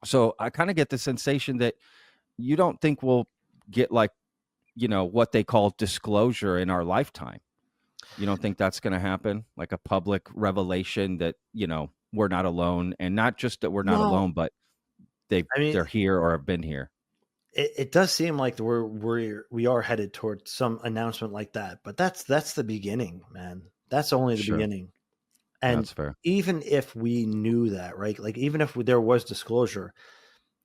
So I kind of get the sensation that you don't think we'll get like, what they call disclosure in our lifetime. You don't think that's going to happen? Like a public revelation that, we're not alone, and not just that we're not Well, alone, but I mean, they're here or have been here. it does seem like we are headed towards some announcement like that, but that's the beginning, man. That's only the Sure. beginning. And That's fair. even if we knew that, right? Like even if there was disclosure,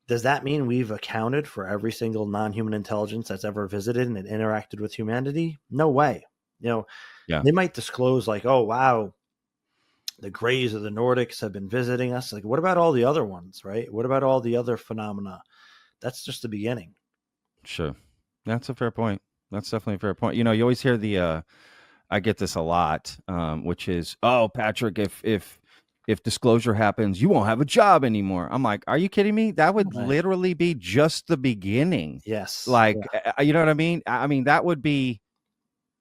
does that mean we've accounted for every single non-human intelligence that's ever visited and interacted with humanity? No way. You know, Yeah. they might disclose like, oh wow, the Greys of the Nordics have been visiting us. Like, what about all the other ones, right? What about all the other phenomena? That's just the beginning. Sure. That's a fair point. That's definitely a fair point. You always hear I get this a lot, which is, oh, Patrick, if disclosure happens, you won't have a job anymore. I'm like, are you kidding me? That would Right. literally be just the beginning. Yes. Like, Yeah. you know what I mean? I mean, that would be,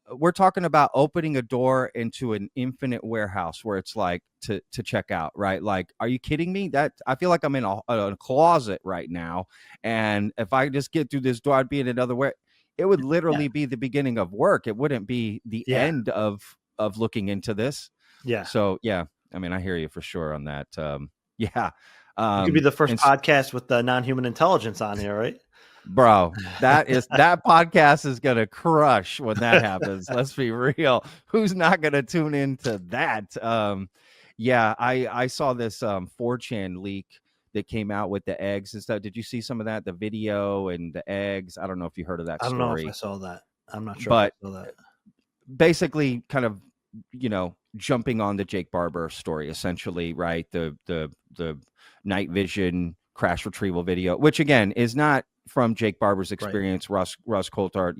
we're talking about opening a door into an infinite warehouse where it's like to check out, right? Like, are you kidding me? That I feel like I'm in a closet right now, and if I just get through this door, I'd be in another way. It would Yeah. literally be the beginning of work. It wouldn't be the Yeah. end of looking into this. Yeah. So yeah, I mean, I hear you for sure on that. Yeah, You could be the first and podcast with the non-human intelligence on here, right? bro, that podcast is gonna crush when that happens. Let's be real. Who's not gonna tune into that? Yeah, I saw this 4chan leak that came out with the eggs and stuff. Did you see some of that? The video and the eggs. I don't know if you heard of that I don't know if I story, saw that. I'm not sure if I but saw that. basically kind of, jumping on the Jake Barber story, essentially, right? The night vision crash retrieval video, which again is not from Jake Barber's Right. experience. Russ Coulthard,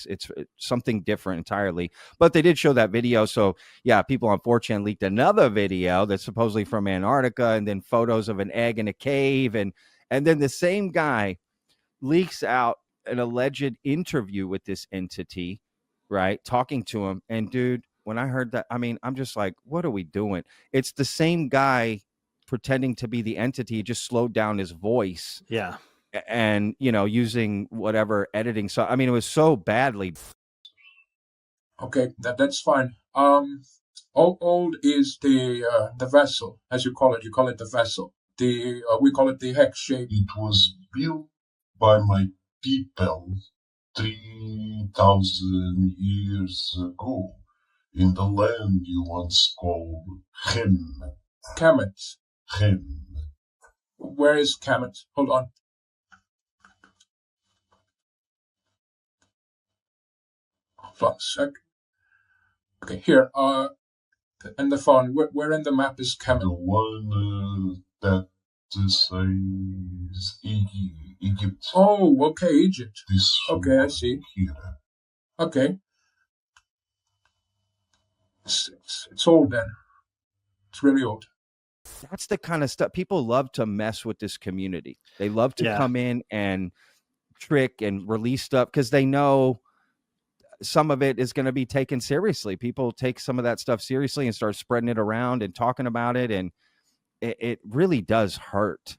it's something different entirely. But they did show that video, so yeah, people on 4chan leaked another video that's supposedly from Antarctica, and then photos of an egg in a cave, and then the same guy leaks out an alleged interview with this entity, right? Talking to him. And dude, when I heard that, I mean, I'm just like, what are we doing? It's the same guy pretending to be the entity, just slowed down his voice Yeah. and, using whatever editing. So, I mean, it was so badly. Okay, that's fine. How old is the vessel, as you call it? You call it the vessel. We call it the hex shape. It was built by my people 3,000 years ago in the land you once called Hem. Kemet. Hem. Where is Kemet? Hold on. Hold on a sec. Okay, here. And the phone. Where in the map is Kemet? The one that says Egypt. Oh, okay, Egypt. This Okay, I see. Here. Okay. It's old then. It's really old. That's the kind of stuff people love to mess with this community. They love to come in and trick and release stuff because they know some of it is going to be taken seriously. People take some of that stuff seriously and start spreading it around and talking about it. And it really does hurt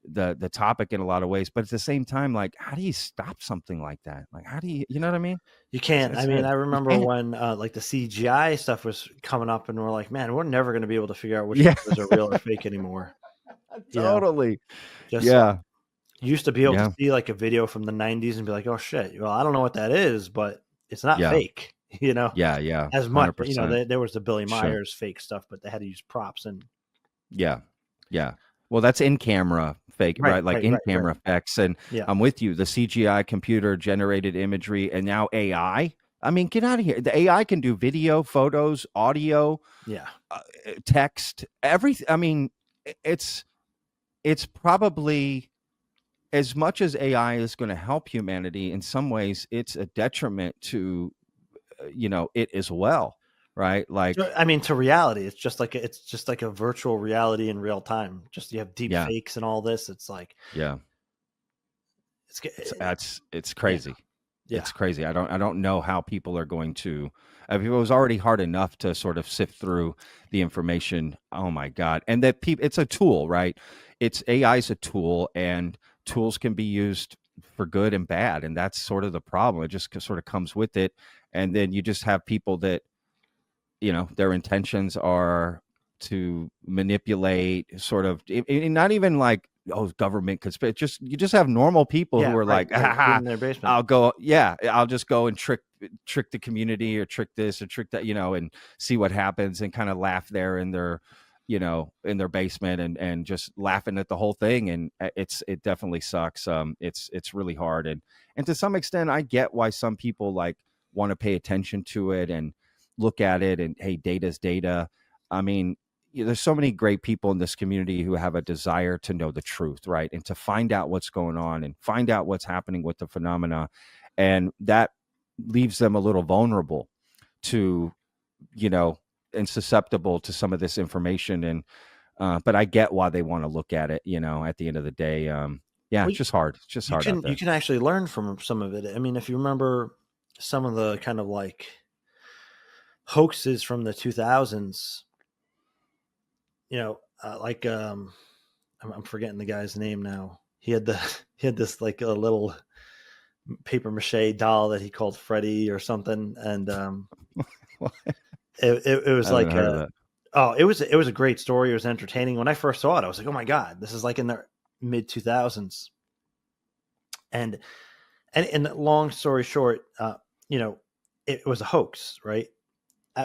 the topic in a lot of ways. But at the same time, like, how do you stop something like that? Like, how do you know what I mean? You can't. I mean, I remember when like the CGI stuff was coming up and we're like, man, we're never going to be able to figure out which ones are real or fake anymore. Totally. Just yeah. You used to be able to see like a video from the 90s and be like, oh shit, well, I don't know what that is, but it's not fake, Yeah. As much, 100%. There was the Billy Myers fake stuff, but they had to use props and. Yeah. Well, that's in camera fake, right? Like in camera effects. And I'm with you. The CGI computer generated imagery and now AI. I mean, get out of here. The AI can do video, photos, audio, text, everything. I mean, it's probably, as much as AI is going to help humanity, in some ways, it's a detriment to, it as well. Right. Like, I mean, to reality, it's just like a virtual reality in real time. Just you have deep fakes and all this. It's like, it's crazy. Yeah. It's crazy. I don't know how people are going to. I mean, it was already hard enough to sort of sift through the information. Oh my God! And that people, it's a tool, right? It's AI is a tool, and tools can be used for good and bad, and that's sort of the problem. It just sort of comes with it, and then you just have people that their intentions are to manipulate, sort of, not even like, oh, government conspiracy. Just you just have normal people who Yeah, are right, like, right. ha, In their basement. I'll just go and trick the community, or trick this or trick that, and see what happens, and kind of laugh there in their in their basement, and just laughing at the whole thing. And it definitely sucks. It's really hard, and to some extent I get why some people like want to pay attention to it and look at it, and hey, data's data. I mean, there's so many great people in this community who have a desire to know the truth, right? And to find out what's going on, and find out what's happening with the phenomena. And that leaves them a little vulnerable to, you know, and susceptible to some of this information. And, but I get why they want to look at it, at the end of the day. Yeah, Well, it's just hard. It's just hard out you there. can actually learn from some of it. I mean, if you remember some of the kind of like hoaxes from the 2000s, I'm forgetting the guy's name now. He had this like a little paper mache doll that he called Freddy or something, and it was I haven't like heard of that. it was a great story. It was entertaining. When I first saw it, I was like, oh my God, this is like in the mid 2000s. And long story short, it was a hoax, right?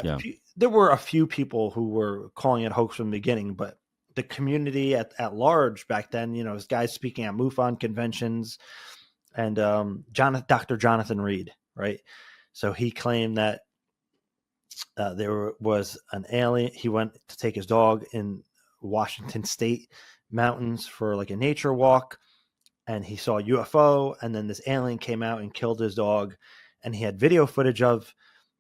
Yeah. There were a few people who were calling it hoax from the beginning, but the community at large back then, was guys speaking at MUFON conventions, and Dr. Jonathan Reed, right? So he claimed that there was an alien. He went to take his dog in Washington State mountains for like a nature walk, and he saw a UFO, and then this alien came out and killed his dog, and he had video footage of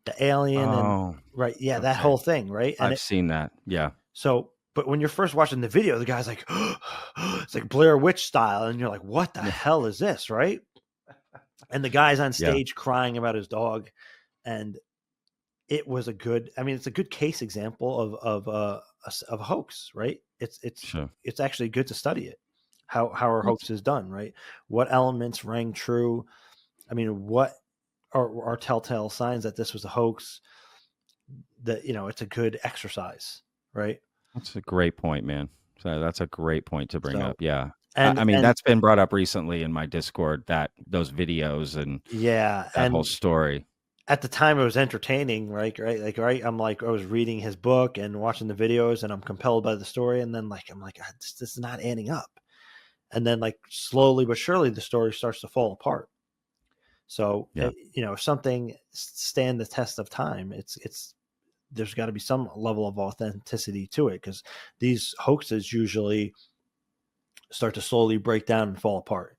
the alien, and Oh, right, yeah, that okay. whole thing, right? And I've seen that. Yeah. but when you're first watching the video, the guy's like, it's like Blair Witch style, and you're like, what the Yeah. hell is this, right? And the guy's on Yeah. stage crying about his dog, and it's a good case example of a hoax, right? Sure. It's actually good to study it. How are hoaxes done, right? What elements rang true? I mean, what are telltale signs that this was a hoax? That it's a good exercise, right? That's a great point, man. So that's a great point to bring So up. Yeah. and I mean, and that's been brought up recently in my Discord, that those videos and yeah, that whole and story. at the time it was entertaining, right? Right. I'm like, I was reading his book and watching the videos, and I'm compelled by the story, and then I'm like, this is not adding up. And then like slowly but surely the story starts to fall apart. So Yeah. if something stand the test of time, there's got to be some level of authenticity to it, because these hoaxes usually start to slowly break down and fall apart.